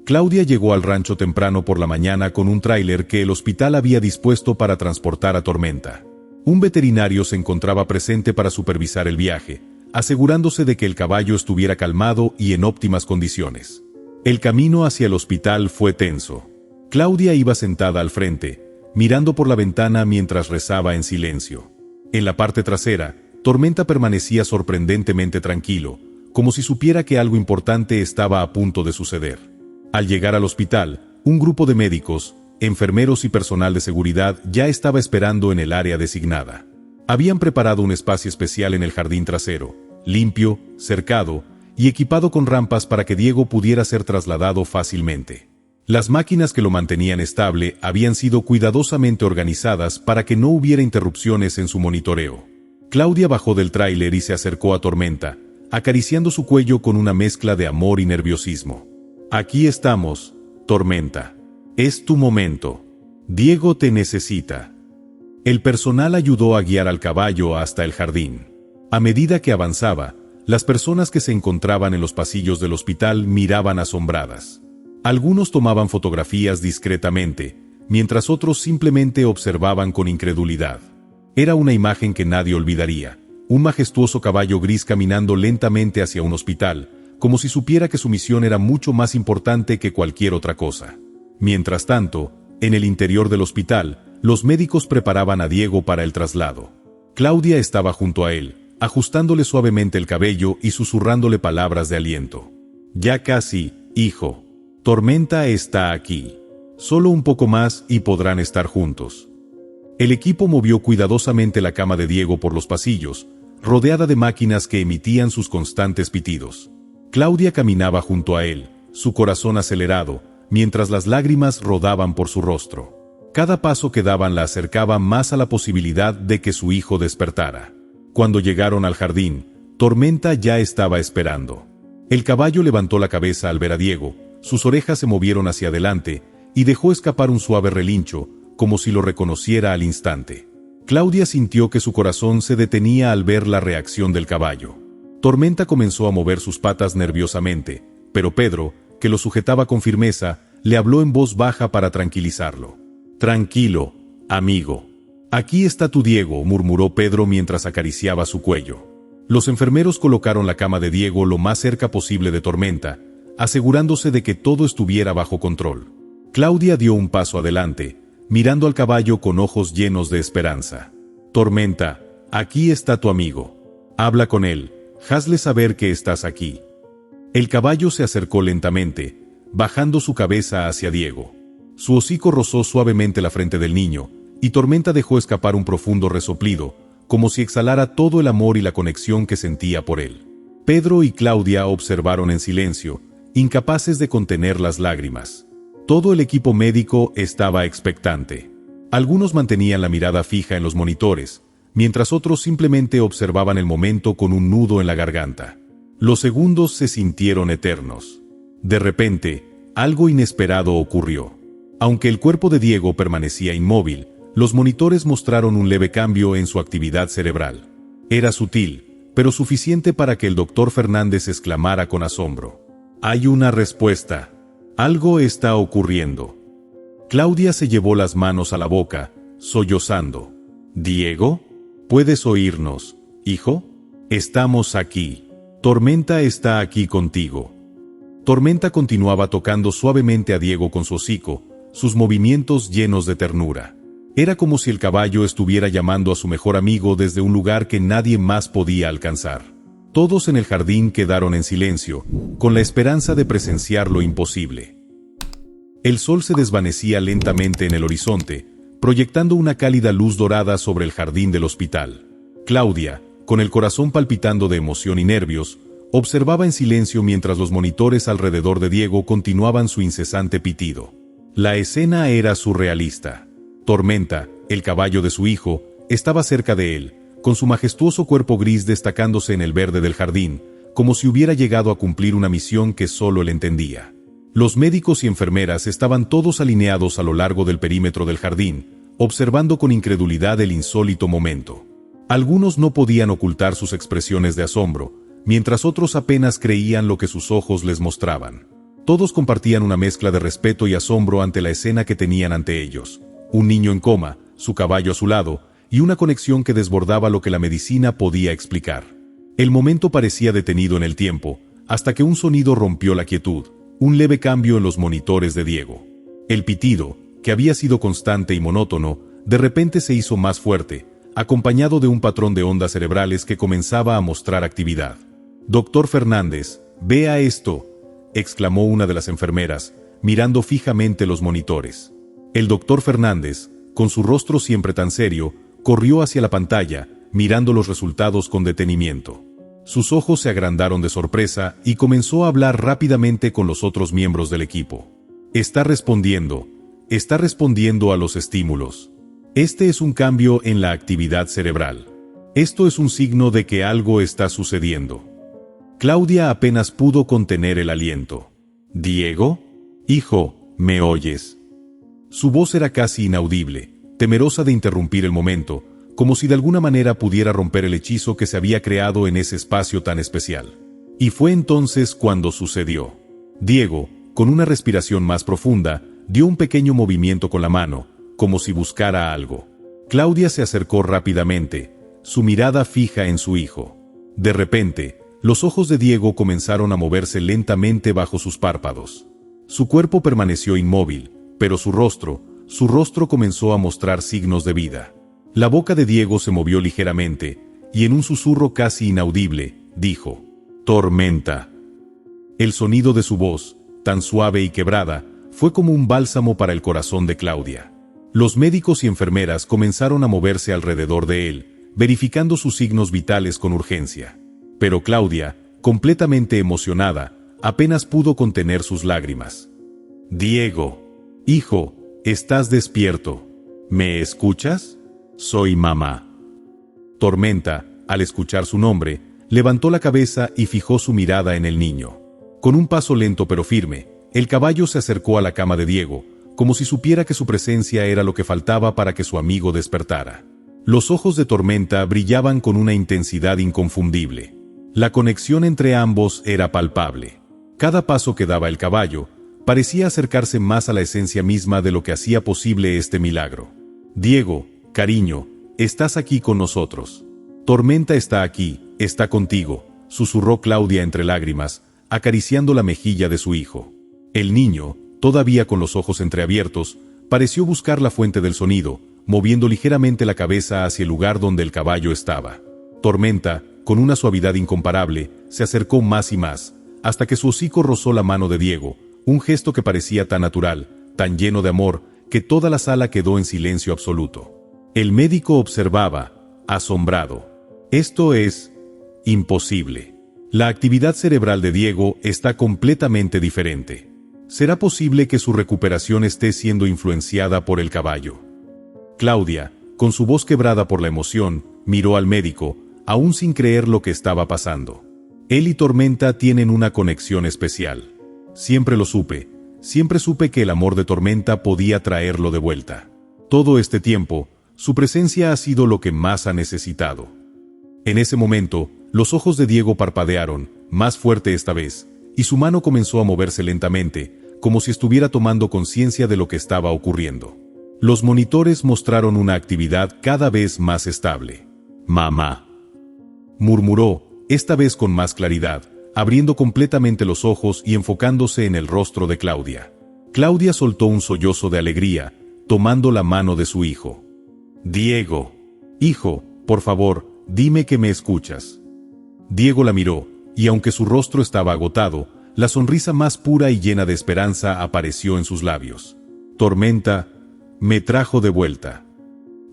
Claudia llegó al rancho temprano por la mañana con un tráiler que el hospital había dispuesto para transportar a Tormenta. Un veterinario se encontraba presente para supervisar el viaje, asegurándose de que el caballo estuviera calmado y en óptimas condiciones. El camino hacia el hospital fue tenso. Claudia iba sentada al frente, mirando por la ventana mientras rezaba en silencio. En la parte trasera, Tormenta permanecía sorprendentemente tranquilo, como si supiera que algo importante estaba a punto de suceder. Al llegar al hospital, un grupo de médicos, enfermeros y personal de seguridad ya estaba esperando en el área designada. Habían preparado un espacio especial en el jardín trasero, limpio, cercado y equipado con rampas para que Diego pudiera ser trasladado fácilmente. Las máquinas que lo mantenían estable habían sido cuidadosamente organizadas para que no hubiera interrupciones en su monitoreo. Claudia bajó del tráiler y se acercó a Tormenta, acariciando su cuello con una mezcla de amor y nerviosismo. «Aquí estamos, Tormenta. Es tu momento. Diego te necesita». El personal ayudó a guiar al caballo hasta el jardín. A medida que avanzaba, las personas que se encontraban en los pasillos del hospital miraban asombradas. Algunos tomaban fotografías discretamente, mientras otros simplemente observaban con incredulidad. Era una imagen que nadie olvidaría, un majestuoso caballo gris caminando lentamente hacia un hospital, como si supiera que su misión era mucho más importante que cualquier otra cosa. Mientras tanto, en el interior del hospital, los médicos preparaban a Diego para el traslado. Claudia estaba junto a él, ajustándole suavemente el cabello y susurrándole palabras de aliento. «Ya casi, hijo. Tormenta está aquí. Solo un poco más y podrán estar juntos». El equipo movió cuidadosamente la cama de Diego por los pasillos, rodeada de máquinas que emitían sus constantes pitidos. Claudia caminaba junto a él, su corazón acelerado, mientras las lágrimas rodaban por su rostro. Cada paso que daban la acercaba más a la posibilidad de que su hijo despertara. Cuando llegaron al jardín, Tormenta ya estaba esperando. El caballo levantó la cabeza al ver a Diego, sus orejas se movieron hacia adelante y dejó escapar un suave relincho, como si lo reconociera al instante. Claudia sintió que su corazón se detenía al ver la reacción del caballo. Tormenta comenzó a mover sus patas nerviosamente, pero Pedro, que lo sujetaba con firmeza, le habló en voz baja para tranquilizarlo. «Tranquilo, amigo. Aquí está tu Diego», murmuró Pedro mientras acariciaba su cuello. Los enfermeros colocaron la cama de Diego lo más cerca posible de Tormenta, asegurándose de que todo estuviera bajo control. Claudia dio un paso adelante, mirando al caballo con ojos llenos de esperanza. «Tormenta, aquí está tu amigo. Habla con él, hazle saber que estás aquí». El caballo se acercó lentamente, bajando su cabeza hacia Diego. Su hocico rozó suavemente la frente del niño, y Tormenta dejó escapar un profundo resoplido, como si exhalara todo el amor y la conexión que sentía por él. Pedro y Claudia observaron en silencio, incapaces de contener las lágrimas. Todo el equipo médico estaba expectante. Algunos mantenían la mirada fija en los monitores, mientras otros simplemente observaban el momento con un nudo en la garganta. Los segundos se sintieron eternos. De repente, algo inesperado ocurrió. Aunque el cuerpo de Diego permanecía inmóvil, los monitores mostraron un leve cambio en su actividad cerebral. Era sutil, pero suficiente para que el doctor Fernández exclamara con asombro: «Hay una respuesta. Algo está ocurriendo». Claudia se llevó las manos a la boca, sollozando. «¿Diego? ¿Puedes oírnos, hijo? Estamos aquí. Tormenta está aquí contigo». Tormenta continuaba tocando suavemente a Diego con su hocico, sus movimientos llenos de ternura. Era como si el caballo estuviera llamando a su mejor amigo desde un lugar que nadie más podía alcanzar. Todos en el jardín quedaron en silencio, con la esperanza de presenciar lo imposible. El sol se desvanecía lentamente en el horizonte, proyectando una cálida luz dorada sobre el jardín del hospital. Claudia, con el corazón palpitando de emoción y nervios, observaba en silencio mientras los monitores alrededor de Diego continuaban su incesante pitido. La escena era surrealista. Tormenta, el caballo de su hijo, estaba cerca de él, con su majestuoso cuerpo gris destacándose en el verde del jardín, como si hubiera llegado a cumplir una misión que solo él entendía. Los médicos y enfermeras estaban todos alineados a lo largo del perímetro del jardín, observando con incredulidad el insólito momento. Algunos no podían ocultar sus expresiones de asombro, mientras otros apenas creían lo que sus ojos les mostraban. Todos compartían una mezcla de respeto y asombro ante la escena que tenían ante ellos. Un niño en coma, su caballo a su lado, y una conexión que desbordaba lo que la medicina podía explicar. El momento parecía detenido en el tiempo, hasta que un sonido rompió la quietud, un leve cambio en los monitores de Diego. El pitido, que había sido constante y monótono, de repente se hizo más fuerte, acompañado de un patrón de ondas cerebrales que comenzaba a mostrar actividad. «Doctor Fernández, vea esto», exclamó una de las enfermeras, mirando fijamente los monitores. El doctor Fernández, con su rostro siempre tan serio, corrió hacia la pantalla, mirando los resultados con detenimiento. Sus ojos se agrandaron de sorpresa y comenzó a hablar rápidamente con los otros miembros del equipo. Está respondiendo a los estímulos. Este es un cambio en la actividad cerebral. Esto es un signo de que algo está sucediendo». Claudia apenas pudo contener el aliento. «¿Diego? Hijo, ¿me oyes?». Su voz era casi inaudible, temerosa de interrumpir el momento, como si de alguna manera pudiera romper el hechizo que se había creado en ese espacio tan especial. Y fue entonces cuando sucedió. Diego, con una respiración más profunda, dio un pequeño movimiento con la mano, como si buscara algo. Claudia se acercó rápidamente, su mirada fija en su hijo. De repente, los ojos de Diego comenzaron a moverse lentamente bajo sus párpados. Su cuerpo permaneció inmóvil, pero su rostro comenzó a mostrar signos de vida. La boca de Diego se movió ligeramente, y en un susurro casi inaudible, dijo: «Tormenta». El sonido de su voz, tan suave y quebrada, fue como un bálsamo para el corazón de Claudia. Los médicos y enfermeras comenzaron a moverse alrededor de él, verificando sus signos vitales con urgencia. Pero Claudia, completamente emocionada, apenas pudo contener sus lágrimas. «Diego, hijo, ¿estás despierto? ¿Me escuchas? Soy mamá». Tormenta, al escuchar su nombre, levantó la cabeza y fijó su mirada en el niño. Con un paso lento pero firme, el caballo se acercó a la cama de Diego, como si supiera que su presencia era lo que faltaba para que su amigo despertara. Los ojos de Tormenta brillaban con una intensidad inconfundible. La conexión entre ambos era palpable. Cada paso que daba el caballo parecía acercarse más a la esencia misma de lo que hacía posible este milagro. «Diego, cariño, estás aquí con nosotros. Tormenta está aquí, está contigo», susurró Claudia entre lágrimas, acariciando la mejilla de su hijo. El niño, todavía con los ojos entreabiertos, pareció buscar la fuente del sonido, moviendo ligeramente la cabeza hacia el lugar donde el caballo estaba. Tormenta, con una suavidad incomparable, se acercó más y más, hasta que su hocico rozó la mano de Diego, un gesto que parecía tan natural, tan lleno de amor, que toda la sala quedó en silencio absoluto. El médico observaba, asombrado. «Esto es imposible. La actividad cerebral de Diego está completamente diferente. ¿Será posible que su recuperación esté siendo influenciada por el caballo?». Claudia, con su voz quebrada por la emoción, miró al médico, aún sin creer lo que estaba pasando. Él y Tormenta tienen una conexión especial. Siempre supe que el amor de Tormenta podía traerlo de vuelta. Todo este tiempo, su presencia ha sido lo que más ha necesitado. En ese momento, los ojos de Diego parpadearon, más fuerte esta vez, y su mano comenzó a moverse lentamente, como si estuviera tomando conciencia de lo que estaba ocurriendo. Los monitores mostraron una actividad cada vez más estable. «Mamá», murmuró, esta vez con más claridad, abriendo completamente los ojos y enfocándose en el rostro de Claudia. Claudia soltó un sollozo de alegría, tomando la mano de su hijo. «Diego, hijo, por favor, dime que me escuchas». Diego la miró, y aunque su rostro estaba agotado, la sonrisa más pura y llena de esperanza apareció en sus labios. «Tormenta me trajo de vuelta».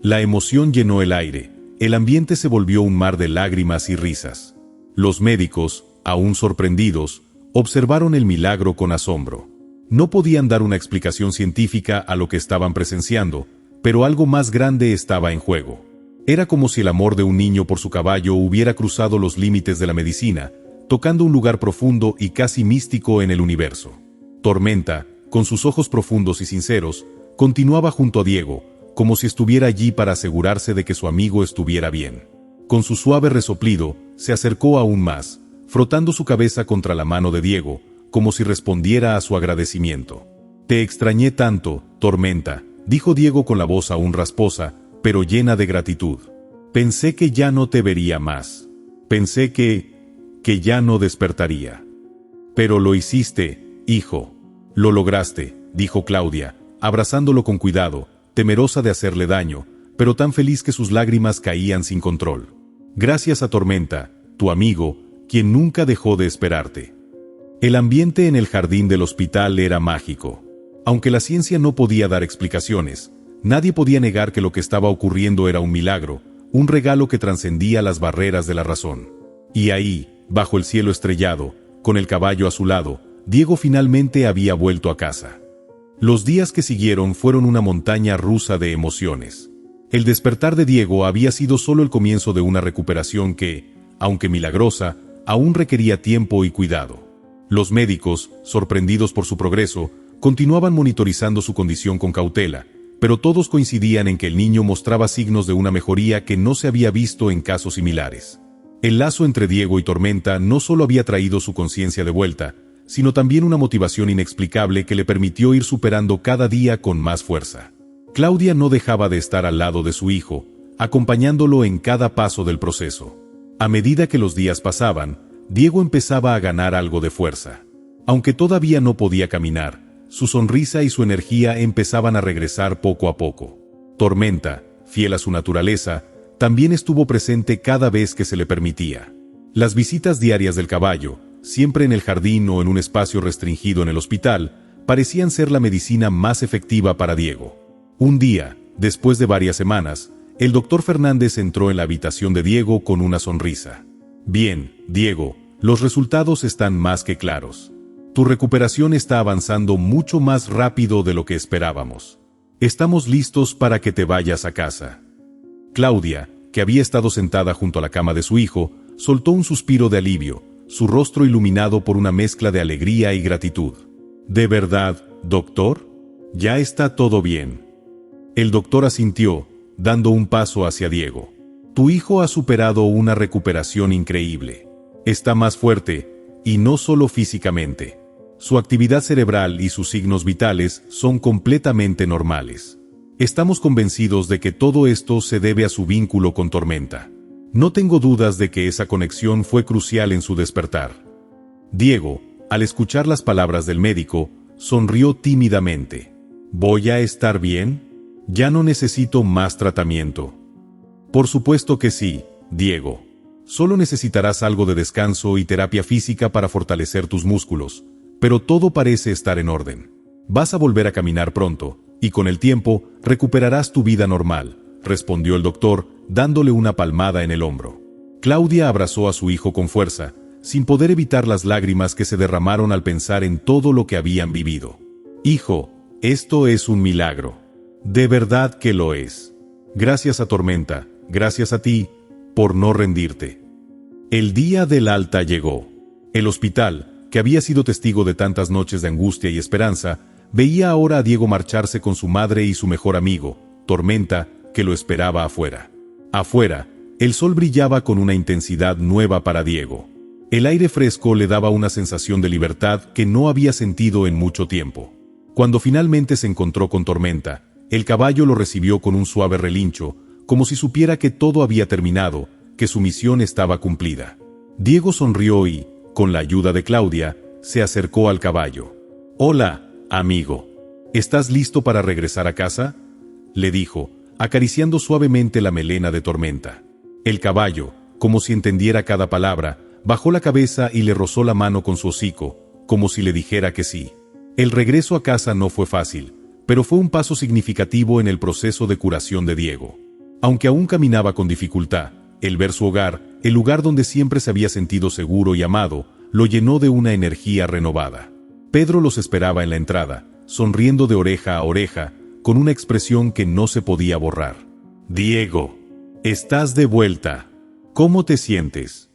La emoción llenó el aire, el ambiente se volvió un mar de lágrimas y risas. Los médicos, aún sorprendidos, observaron el milagro con asombro. No podían dar una explicación científica a lo que estaban presenciando, pero algo más grande estaba en juego. Era como si el amor de un niño por su caballo hubiera cruzado los límites de la medicina, tocando un lugar profundo y casi místico en el universo. Tormenta, con sus ojos profundos y sinceros, continuaba junto a Diego, como si estuviera allí para asegurarse de que su amigo estuviera bien. Con su suave resoplido, se acercó aún más, frotando su cabeza contra la mano de Diego, como si respondiera a su agradecimiento. «Te extrañé tanto, Tormenta», dijo Diego con la voz aún rasposa, pero llena de gratitud. «Pensé que ya no te vería más. Pensé que ya no despertaría. Pero lo hiciste, hijo. Lo lograste», dijo Claudia, abrazándolo con cuidado, temerosa de hacerle daño, pero tan feliz que sus lágrimas caían sin control. «Gracias a Tormenta, tu amigo, quien nunca dejó de esperarte». El ambiente en el jardín del hospital era mágico. Aunque la ciencia no podía dar explicaciones, nadie podía negar que lo que estaba ocurriendo era un milagro, un regalo que trascendía las barreras de la razón. Y ahí, bajo el cielo estrellado, con el caballo a su lado, Diego finalmente había vuelto a casa. Los días que siguieron fueron una montaña rusa de emociones. El despertar de Diego había sido solo el comienzo de una recuperación que, aunque milagrosa, aún requería tiempo y cuidado. Los médicos, sorprendidos por su progreso, continuaban monitorizando su condición con cautela, pero todos coincidían en que el niño mostraba signos de una mejoría que no se había visto en casos similares. El lazo entre Diego y Tormenta no solo había traído su conciencia de vuelta, sino también una motivación inexplicable que le permitió ir superando cada día con más fuerza. Claudia no dejaba de estar al lado de su hijo, acompañándolo en cada paso del proceso. A medida que los días pasaban, Diego empezaba a ganar algo de fuerza. Aunque todavía no podía caminar, su sonrisa y su energía empezaban a regresar poco a poco. Tormenta, fiel a su naturaleza, también estuvo presente cada vez que se le permitía. Las visitas diarias del caballo, siempre en el jardín o en un espacio restringido en el hospital, parecían ser la medicina más efectiva para Diego. Un día, después de varias semanas, el doctor Fernández entró en la habitación de Diego con una sonrisa. «Bien, Diego, los resultados están más que claros. Tu recuperación está avanzando mucho más rápido de lo que esperábamos. Estamos listos para que te vayas a casa». Claudia, que había estado sentada junto a la cama de su hijo, soltó un suspiro de alivio, su rostro iluminado por una mezcla de alegría y gratitud. «¿De verdad, doctor? Ya está todo bien». El doctor asintió, dando un paso hacia Diego. «Tu hijo ha superado una recuperación increíble. Está más fuerte, y no solo físicamente. Su actividad cerebral y sus signos vitales son completamente normales. Estamos convencidos de que todo esto se debe a su vínculo con Tormenta. No tengo dudas de que esa conexión fue crucial en su despertar». Diego, al escuchar las palabras del médico, sonrió tímidamente. «¿Voy a estar bien? Ya no necesito más tratamiento». «Por supuesto que sí, Diego. Solo necesitarás algo de descanso y terapia física para fortalecer tus músculos, pero todo parece estar en orden. Vas a volver a caminar pronto, y con el tiempo recuperarás tu vida normal», respondió el doctor, dándole una palmada en el hombro. Claudia abrazó a su hijo con fuerza, sin poder evitar las lágrimas que se derramaron al pensar en todo lo que habían vivido. «Hijo, esto es un milagro. De verdad que lo es. Gracias a Tormenta, gracias a ti, por no rendirte». El día del alta llegó. El hospital, que había sido testigo de tantas noches de angustia y esperanza, veía ahora a Diego marcharse con su madre y su mejor amigo, Tormenta, que lo esperaba afuera. Afuera, el sol brillaba con una intensidad nueva para Diego. El aire fresco le daba una sensación de libertad que no había sentido en mucho tiempo. Cuando finalmente se encontró con Tormenta, el caballo lo recibió con un suave relincho, como si supiera que todo había terminado, que su misión estaba cumplida. Diego sonrió y, con la ayuda de Claudia, se acercó al caballo. «Hola, amigo. ¿Estás listo para regresar a casa?», le dijo, acariciando suavemente la melena de Tormenta. El caballo, como si entendiera cada palabra, bajó la cabeza y le rozó la mano con su hocico, como si le dijera que sí. El regreso a casa no fue fácil, pero fue un paso significativo en el proceso de curación de Diego. Aunque aún caminaba con dificultad, el ver su hogar, el lugar donde siempre se había sentido seguro y amado, lo llenó de una energía renovada. Pedro los esperaba en la entrada, sonriendo de oreja a oreja, con una expresión que no se podía borrar. «Diego, estás de vuelta. ¿Cómo te sientes?»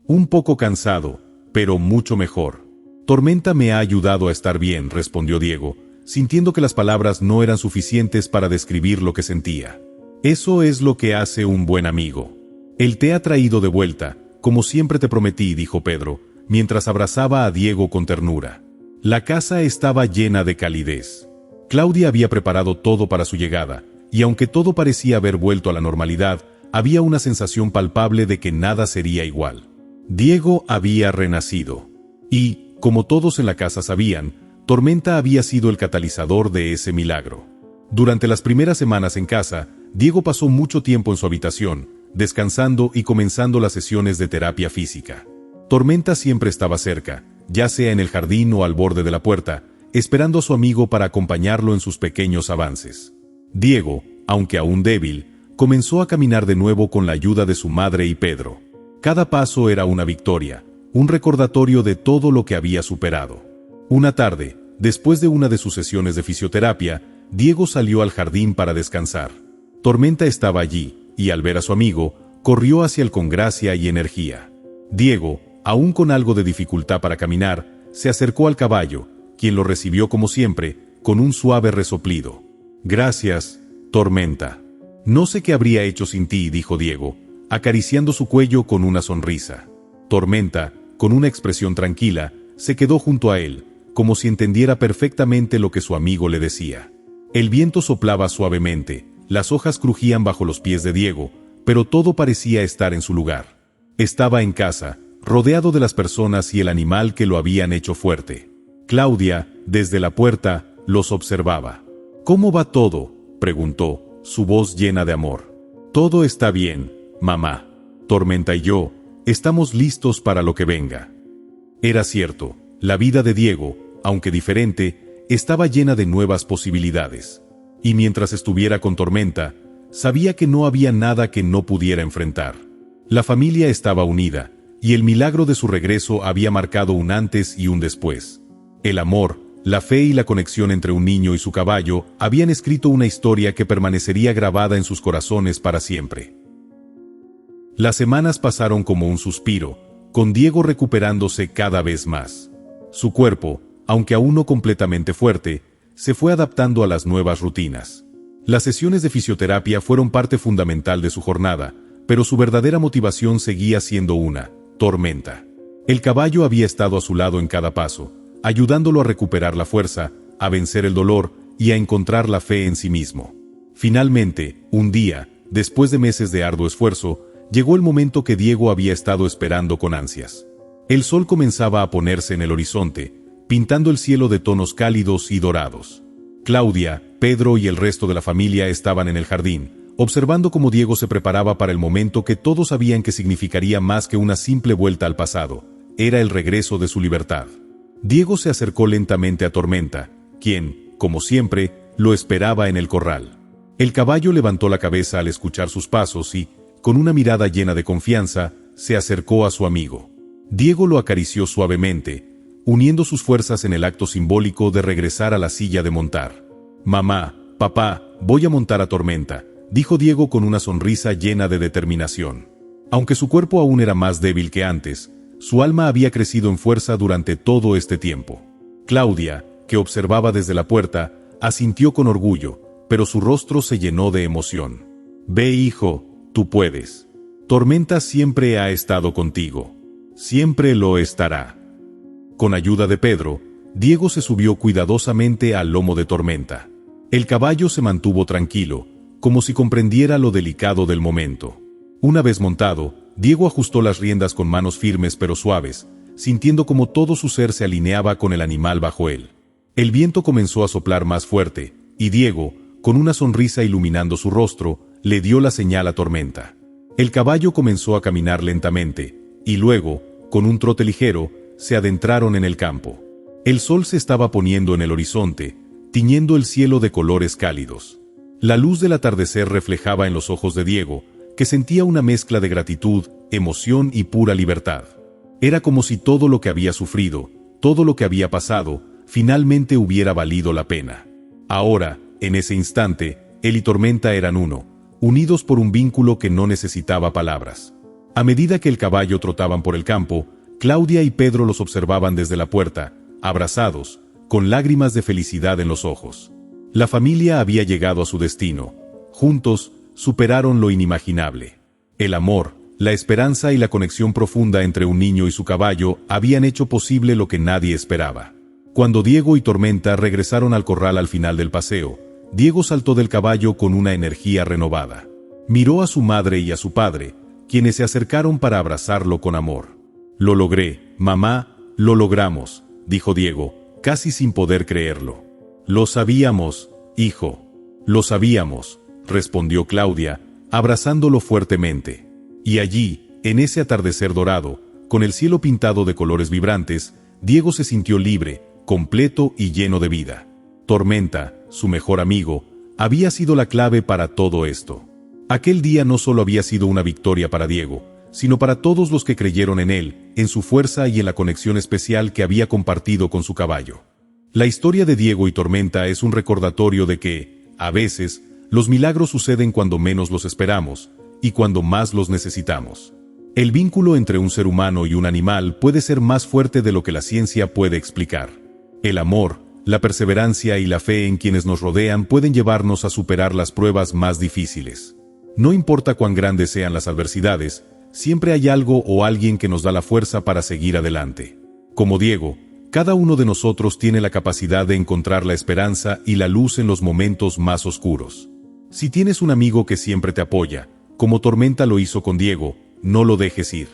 «Un poco cansado, pero mucho mejor. Tormenta me ha ayudado a estar bien», respondió Diego, sintiendo que las palabras no eran suficientes para describir lo que sentía. «Eso es lo que hace un buen amigo. Él te ha traído de vuelta, como siempre te prometí», dijo Pedro, mientras abrazaba a Diego con ternura. La casa estaba llena de calidez. Claudia había preparado todo para su llegada, y aunque todo parecía haber vuelto a la normalidad, había una sensación palpable de que nada sería igual. Diego había renacido. Y, como todos en la casa sabían, Tormenta había sido el catalizador de ese milagro. Durante las primeras semanas en casa, Diego pasó mucho tiempo en su habitación, descansando y comenzando las sesiones de terapia física. Tormenta siempre estaba cerca, ya sea en el jardín o al borde de la puerta, esperando a su amigo para acompañarlo en sus pequeños avances. Diego, aunque aún débil, comenzó a caminar de nuevo con la ayuda de su madre y Pedro. Cada paso era una victoria, un recordatorio de todo lo que había superado. Una tarde, después de una de sus sesiones de fisioterapia, Diego salió al jardín para descansar. Tormenta estaba allí, y al ver a su amigo, corrió hacia él con gracia y energía. Diego, aún con algo de dificultad para caminar, se acercó al caballo, quien lo recibió como siempre, con un suave resoplido. «Gracias, Tormenta. No sé qué habría hecho sin ti», dijo Diego, acariciando su cuello con una sonrisa. Tormenta, con una expresión tranquila, se quedó junto a él, como si entendiera perfectamente lo que su amigo le decía. El viento soplaba suavemente, las hojas crujían bajo los pies de Diego, pero todo parecía estar en su lugar. Estaba en casa, rodeado de las personas y el animal que lo habían hecho fuerte. Claudia, desde la puerta, los observaba. «¿Cómo va todo?», preguntó, su voz llena de amor. «Todo está bien, mamá. Tormenta y yo estamos listos para lo que venga». Era cierto, la vida de Diego, aunque diferente, estaba llena de nuevas posibilidades. Y mientras estuviera con Tormenta, sabía que no había nada que no pudiera enfrentar. La familia estaba unida, y el milagro de su regreso había marcado un antes y un después. El amor, la fe y la conexión entre un niño y su caballo habían escrito una historia que permanecería grabada en sus corazones para siempre. Las semanas pasaron como un suspiro, con Diego recuperándose cada vez más. Su cuerpo, aunque aún no completamente fuerte, se fue adaptando a las nuevas rutinas. Las sesiones de fisioterapia fueron parte fundamental de su jornada, pero su verdadera motivación seguía siendo una: Tormenta. El caballo había estado a su lado en cada paso, ayudándolo a recuperar la fuerza, a vencer el dolor y a encontrar la fe en sí mismo. Finalmente, un día, después de meses de arduo esfuerzo, llegó el momento que Diego había estado esperando con ansias. El sol comenzaba a ponerse en el horizonte, pintando el cielo de tonos cálidos y dorados. Claudia, Pedro y el resto de la familia estaban en el jardín, observando cómo Diego se preparaba para el momento que todos sabían que significaría más que una simple vuelta al pasado. Era el regreso de su libertad. Diego se acercó lentamente a Tormenta, quien, como siempre, lo esperaba en el corral. El caballo levantó la cabeza al escuchar sus pasos y, con una mirada llena de confianza, se acercó a su amigo. Diego lo acarició suavemente, uniendo sus fuerzas en el acto simbólico de regresar a la silla de montar. «Mamá, papá, voy a montar a Tormenta», dijo Diego con una sonrisa llena de determinación. Aunque su cuerpo aún era más débil que antes, su alma había crecido en fuerza durante todo este tiempo. Claudia, que observaba desde la puerta, asintió con orgullo, pero su rostro se llenó de emoción. «Ve, hijo, tú puedes. Tormenta siempre ha estado contigo. Siempre lo estará». Con ayuda de Pedro, Diego se subió cuidadosamente al lomo de Tormenta. El caballo se mantuvo tranquilo, como si comprendiera lo delicado del momento. Una vez montado, Diego ajustó las riendas con manos firmes pero suaves, sintiendo como todo su ser se alineaba con el animal bajo él. El viento comenzó a soplar más fuerte, y Diego, con una sonrisa iluminando su rostro, le dio la señal a Tormenta. El caballo comenzó a caminar lentamente, y luego, con un trote ligero, se adentraron en el campo. El sol se estaba poniendo en el horizonte, tiñendo el cielo de colores cálidos. La luz del atardecer reflejaba en los ojos de Diego, que sentía una mezcla de gratitud, emoción y pura libertad. Era como si todo lo que había sufrido, todo lo que había pasado, finalmente hubiera valido la pena. Ahora, en ese instante, él y Tormenta eran uno, unidos por un vínculo que no necesitaba palabras. A medida que el caballo trotaban por el campo, Claudia y Pedro los observaban desde la puerta, abrazados, con lágrimas de felicidad en los ojos. La familia había llegado a su destino. Juntos, superaron lo inimaginable. El amor, la esperanza y la conexión profunda entre un niño y su caballo habían hecho posible lo que nadie esperaba. Cuando Diego y Tormenta regresaron al corral al final del paseo, Diego saltó del caballo con una energía renovada. Miró a su madre y a su padre, quienes se acercaron para abrazarlo con amor. «Lo logré, mamá, lo logramos», dijo Diego, casi sin poder creerlo. «Lo sabíamos, hijo». «Lo sabíamos», respondió Claudia, abrazándolo fuertemente. Y allí, en ese atardecer dorado, con el cielo pintado de colores vibrantes, Diego se sintió libre, completo y lleno de vida. Tormenta, su mejor amigo, había sido la clave para todo esto. Aquel día no solo había sido una victoria para Diego, sino para todos los que creyeron en él, en su fuerza y en la conexión especial que había compartido con su caballo. La historia de Diego y Tormenta es un recordatorio de que, a veces, los milagros suceden cuando menos los esperamos, y cuando más los necesitamos. El vínculo entre un ser humano y un animal puede ser más fuerte de lo que la ciencia puede explicar. El amor, la perseverancia y la fe en quienes nos rodean pueden llevarnos a superar las pruebas más difíciles. No importa cuán grandes sean las adversidades, siempre hay algo o alguien que nos da la fuerza para seguir adelante. Como Diego, cada uno de nosotros tiene la capacidad de encontrar la esperanza y la luz en los momentos más oscuros. Si tienes un amigo que siempre te apoya, como Tormenta lo hizo con Diego, no lo dejes ir.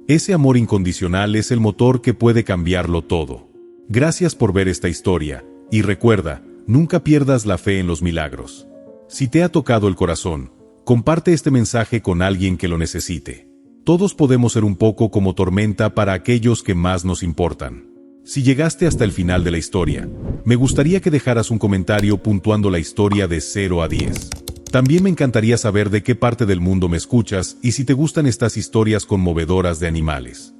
Ese amor incondicional es el motor que puede cambiarlo todo. Gracias por ver esta historia, y recuerda, nunca pierdas la fe en los milagros. Si te ha tocado el corazón, comparte este mensaje con alguien que lo necesite. Todos podemos ser un poco como Tormenta para aquellos que más nos importan. Si llegaste hasta el final de la historia, me gustaría que dejaras un comentario puntuando la historia de 0 a 10. También me encantaría saber de qué parte del mundo me escuchas y si te gustan estas historias conmovedoras de animales.